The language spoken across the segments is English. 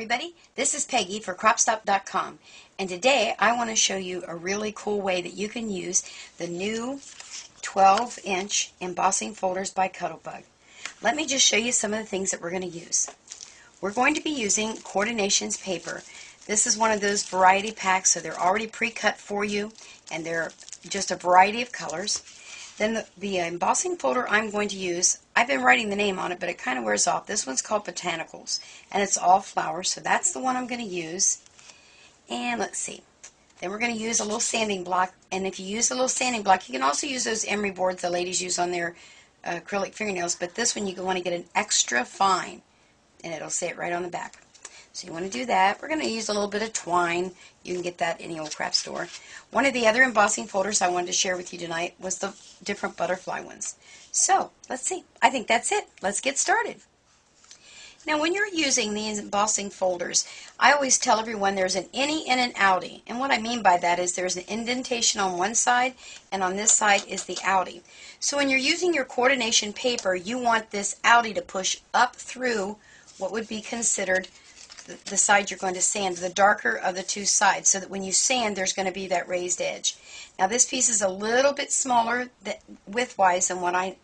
everybody, this is Peggy for cropstop.com, and today I want to show you a really cool way that you can use the new 12-inch embossing folders by Cuttlebug. Let me just show you some of the things that we're going to use. We're going to be using Coordinations paper. This is one of those variety packs, so they're already pre-cut for you, and they're just a variety of colors. Then the embossing folder I'm going to use, I've been writing the name on it, but it kind of wears off. This one's called Botanicals, and it's all flowers, so that's the one I'm going to use. And let's see. Then we're going to use a little sanding block, and if you use a little sanding block, you can also use those emery boards the ladies use on their acrylic fingernails, but this one you want to get an extra fine, and it'll say it right on the back. So you want to do that. We're going to use a little bit of twine. You can get that in any old craft store. One of the other embossing folders I wanted to share with you tonight was the different butterfly ones. So, let's see. I think that's it. Let's get started. Now, when you're using these embossing folders, I always tell everyone there's an innie and an outie. And what I mean by that is there's an indentation on one side, and on this side is the outie. So when you're using your coordination paper, you want this outie to push up through what would be considered the side you're going to sand, the darker of the two sides, so that when you sand, there's going to be that raised edge. Now, this piece is a little bit smaller width-wise than what I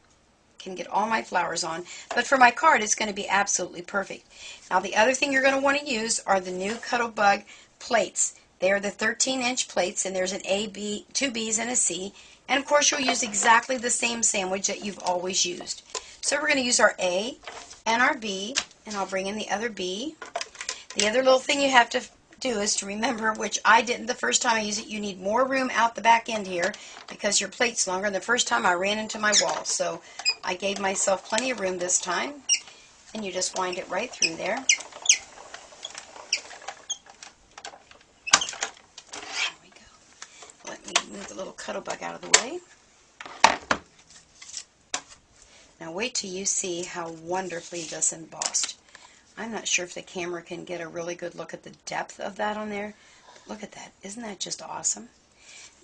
can get all my flowers on, but for my card, it's going to be absolutely perfect. Now, the other thing you're going to want to use are the new Cuttlebug plates. They are the 13-inch plates, and there's an A, B, two B's, and a C. And, of course, you'll use exactly the same sandwich that you've always used. So we're going to use our A and our B, and I'll bring in the other B. The other little thing you have to do is to remember, which I didn't the first time I used it, you need more room out the back end here because your plate's longer. And the first time I ran into my wall, so I gave myself plenty of room this time. And you just wind it right through there. There we go. Let me move the little Cuttlebug out of the way. Now wait till you see how wonderfully this embossed. I'm not sure if the camera can get a really good look at the depth of that on there. Look at that. Isn't that just awesome?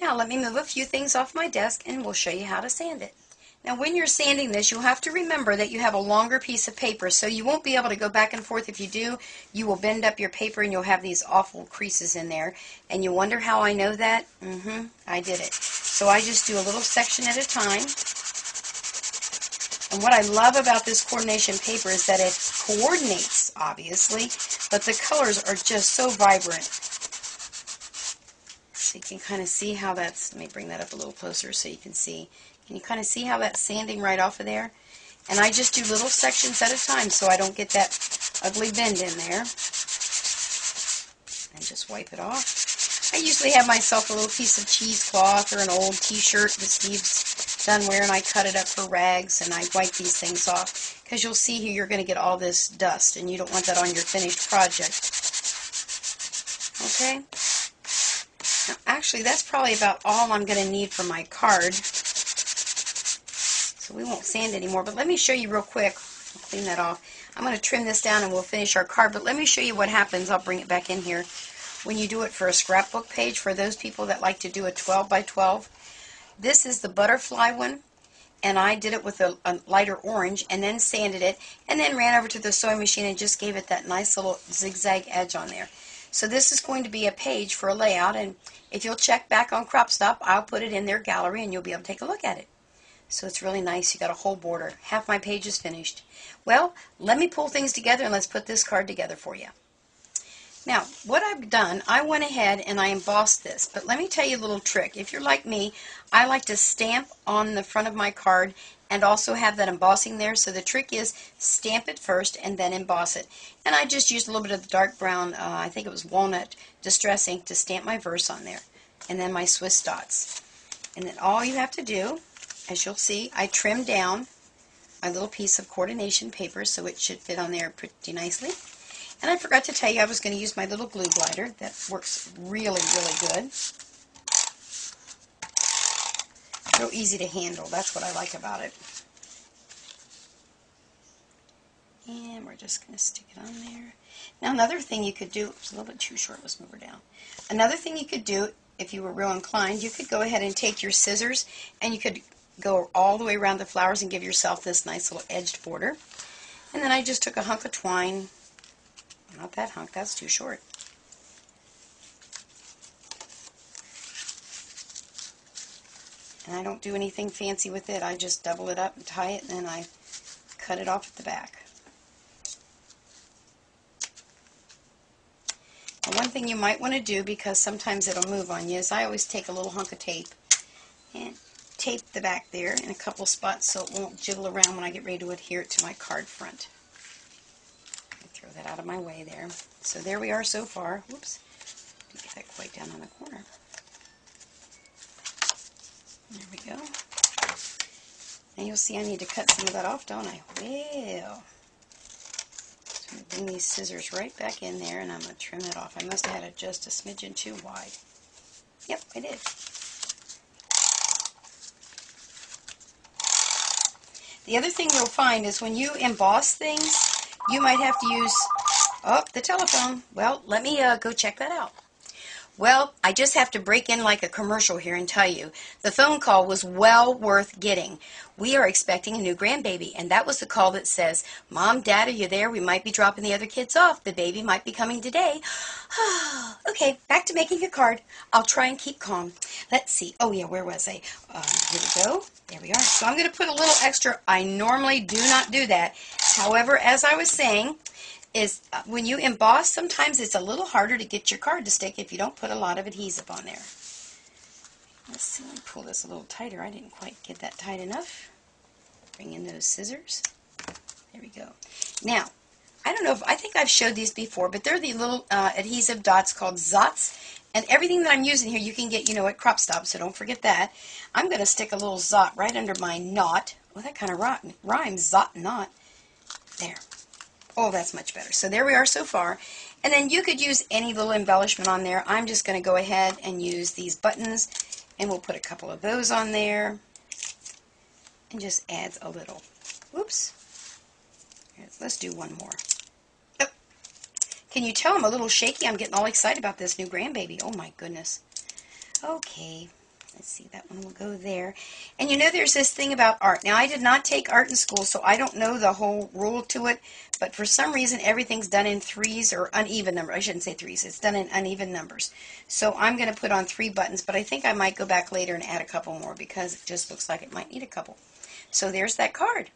Now let me move a few things off my desk and we'll show you how to sand it. Now when you're sanding this, you'll have to remember that you have a longer piece of paper, so you won't be able to go back and forth. If you do, you will bend up your paper and you'll have these awful creases in there. And you wonder how I know that? I did it. So I just do a little section at a time. And what I love about this coordination paper is that it coordinates, obviously, but the colors are just so vibrant. So you can kind of see how that's, let me bring that up a little closer so you can see. Can you kind of see how that's sanding right off of there? And I just do little sections at a time so I don't get that ugly bend in there. And just wipe it off. I usually have myself a little piece of cheesecloth or an old t-shirt that Steve's done wearing. I cut it up for rags and I wipe these things off because you'll see here you're going to get all this dust and you don't want that on your finished project. Okay? Now, actually, that's probably about all I'm going to need for my card. So we won't sand anymore, but let me show you real quick. I'll clean that off. I'm going to trim this down and we'll finish our card, but let me show you what happens. I'll bring it back in here. When you do it for a scrapbook page, for those people that like to do a 12 by 12, this is the butterfly one, and I did it with a lighter orange and then sanded it and then ran over to the sewing machine and just gave it that nice little zigzag edge on there. So this is going to be a page for a layout, and if you'll check back on CropStop, I'll put it in their gallery and you'll be able to take a look at it. So it's really nice. You got a whole border. Half my page is finished. Well, let me pull things together and let's put this card together for you. Now, what I've done, I went ahead and I embossed this, but let me tell you a little trick. If you're like me, I like to stamp on the front of my card and also have that embossing there. So the trick is stamp it first and then emboss it. And I just used a little bit of the dark brown, I think it was walnut distress ink, to stamp my verse on there. And then my Swiss dots. And then all you have to do, as you'll see, I trimmed down my little piece of coordination paper so it should fit on there pretty nicely. And I forgot to tell you I was going to use my little glue glider. That works really, really good. Real easy to handle. That's what I like about it. And we're just going to stick it on there. Now another thing you could do, it's a little bit too short, let's move her down. Another thing you could do, if you were real inclined, you could go ahead and take your scissors and you could go all the way around the flowers and give yourself this nice little edged border. And then I just took a hunk of twine, Not that hunk, that's too short. And I don't do anything fancy with it. I just double it up and tie it, and then I cut it off at the back. And one thing you might want to do, because sometimes it'll move on you, is I always take a little hunk of tape and tape the back there in a couple spots so it won't jiggle around when I get ready to adhere it to my card front. Throw that out of my way there. So there we are so far. Whoops. Didn't get that quite down on the corner. There we go. And you'll see I need to cut some of that off, don't I? Well. So I'm going to bring these scissors right back in there, and I'm going to trim that off. I must have had it just a smidgen too wide. Yep, I did. The other thing you'll find is when you emboss things, you might have to use, oh, the telephone. Well, let me go check that out. Well, I just have to break in like a commercial here and tell you, the phone call was well worth getting. We are expecting a new grandbaby, and that was the call that says, Mom, Dad, are you there? We might be dropping the other kids off. The baby might be coming today. Okay, back to making a card. I'll try and keep calm. Let's see. Oh, yeah, where was I? Here we go. There we are. So I'm going to put a little extra. I normally do not do that. However, as I was saying, is when you emboss, sometimes it's a little harder to get your card to stick if you don't put a lot of adhesive on there. Let's see, let me pull this a little tighter. I didn't quite get that tight enough. Bring in those scissors. There we go. Now, I don't know if, I think I've showed these before, but they're the little adhesive dots called Zots. And everything that I'm using here you can get, at Crop Stop, so don't forget that. I'm going to stick a little Zot right under my knot. Well, that kind of rhymes, Zot knot. There. Oh, that's much better. So there we are so far. And then you could use any little embellishment on there. I'm just going to go ahead and use these buttons, and we'll put a couple of those on there. And just adds a little. Whoops. Let's do one more. Oh. Can you tell I'm a little shaky? I'm getting all excited about this new grandbaby. Oh my goodness. Okay. Let's see, that one will go there. And there's this thing about art. Now, I did not take art in school, so I don't know the whole rule to it. But for some reason, everything's done in threes or uneven numbers. I shouldn't say threes. It's done in uneven numbers. So I'm going to put on 3 buttons, but I think I might go back later and add a couple more because it just looks like it might need a couple. So there's that card.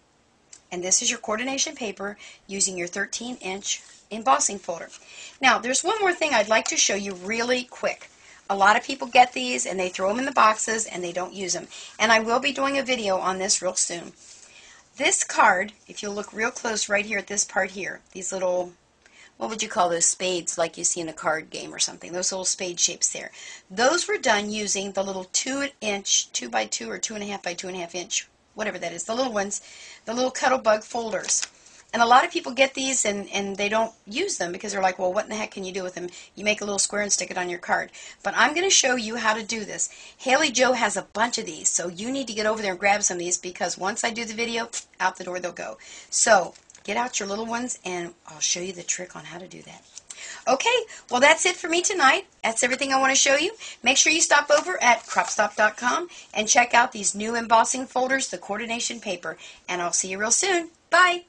And this is your coordination paper using your 13-inch embossing folder. Now, there's one more thing I'd like to show you really quick. A lot of people get these and they throw them in the boxes and they don't use them. And I will be doing a video on this real soon. This card, if you'll look real close right here at this part here, these little, what would you call those, spades like you see in a card game or something, those little spade shapes there. Those were done using the little 2-inch, 2x2 or 2.5 by 2.5 inch, whatever that is, the little ones, the little Cuttlebug folders. And a lot of people get these and they don't use them because they're like, well, what in the heck can you do with them? You make a little square and stick it on your card. But I'm going to show you how to do this. Haley Jo has a bunch of these, so you need to get over there and grab some of these because once I do the video, out the door they'll go. So get out your little ones and I'll show you the trick on how to do that. Okay, well that's it for me tonight. That's everything I want to show you. Make sure you stop over at cropstop.com and check out these new embossing folders, the coordination paper, and I'll see you real soon. Bye!